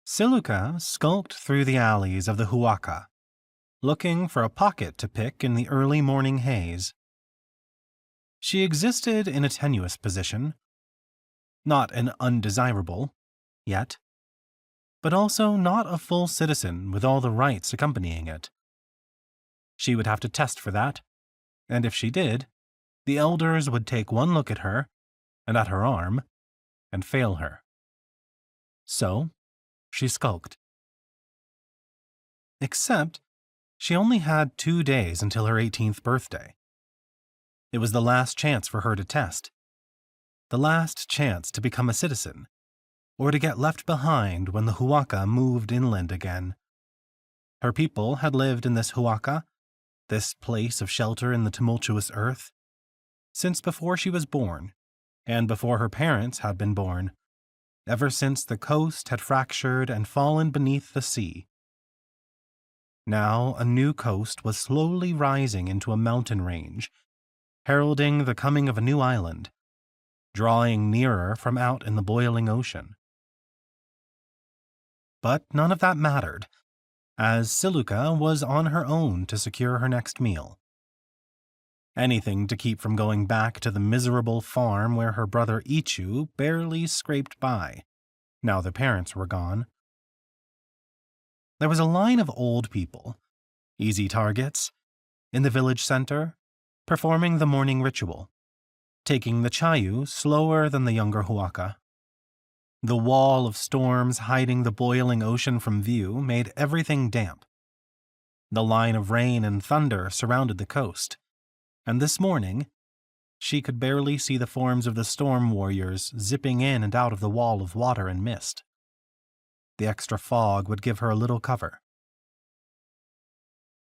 Silluka skulked through the alleys of the Huaca, looking for a pocket to pick in the early morning haze. She existed in a tenuous position, not an undesirable, yet, but also not a full citizen with all the rights accompanying it. She would have to test for that, and if she did, the elders would take one look at her, and at her arm, and fail her. So, she skulked. Except, she only had 2 days until her 18th birthday. It was the last chance for her to test. The last chance to become a citizen, or to get left behind when the Huaca moved inland again. Her people had lived in this Huaca, this place of shelter in the tumultuous earth, since before she was born, and before her parents had been born, ever since the coast had fractured and fallen beneath the sea. Now a new coast was slowly rising into a mountain range, heralding the coming of a new island, drawing nearer from out in the boiling ocean. But none of that mattered, as Silluka was on her own to secure her next meal. Anything to keep from going back to the miserable farm where her brother Ichu barely scraped by, now the parents were gone. There was a line of old people, easy targets, in the village center, performing the morning ritual, taking the chayu slower than the younger Huaca. The wall of storms hiding the boiling ocean from view made everything damp. The line of rain and thunder surrounded the coast, and this morning, she could barely see the forms of the storm warriors zipping in and out of the wall of water and mist. The extra fog would give her a little cover.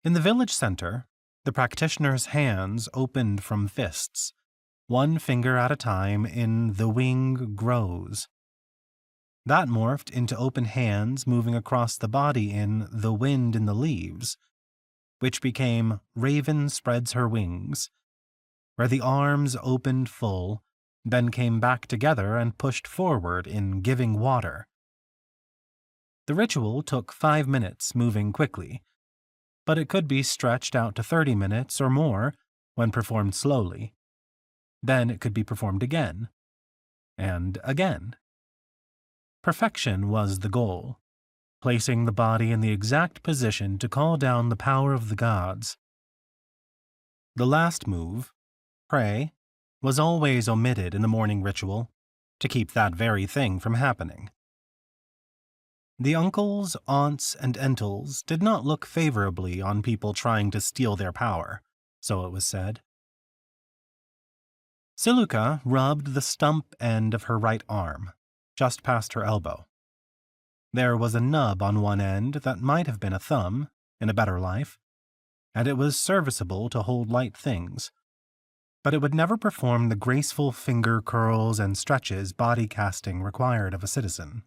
In the village center, the practitioner's hands opened from fists, one finger at a time in the wing grows. That morphed into open hands moving across the body in the wind in the leaves, which became raven spreads her wings, where the arms opened full, then came back together and pushed forward in giving water. The ritual took 5 minutes, moving quickly, but it could be stretched out to 30 minutes or more when performed slowly. Then it could be performed again, and again. Perfection was the goal, placing the body in the exact position to call down the power of the gods. The last move, pray, was always omitted in the morning ritual, to keep that very thing from happening. The uncles, aunts, and entles did not look favorably on people trying to steal their power, so it was said. Silluka rubbed the stump end of her right arm, just past her elbow. There was a nub on one end that might have been a thumb, in a better life, and it was serviceable to hold light things, but it would never perform the graceful finger curls and stretches body casting required of a citizen.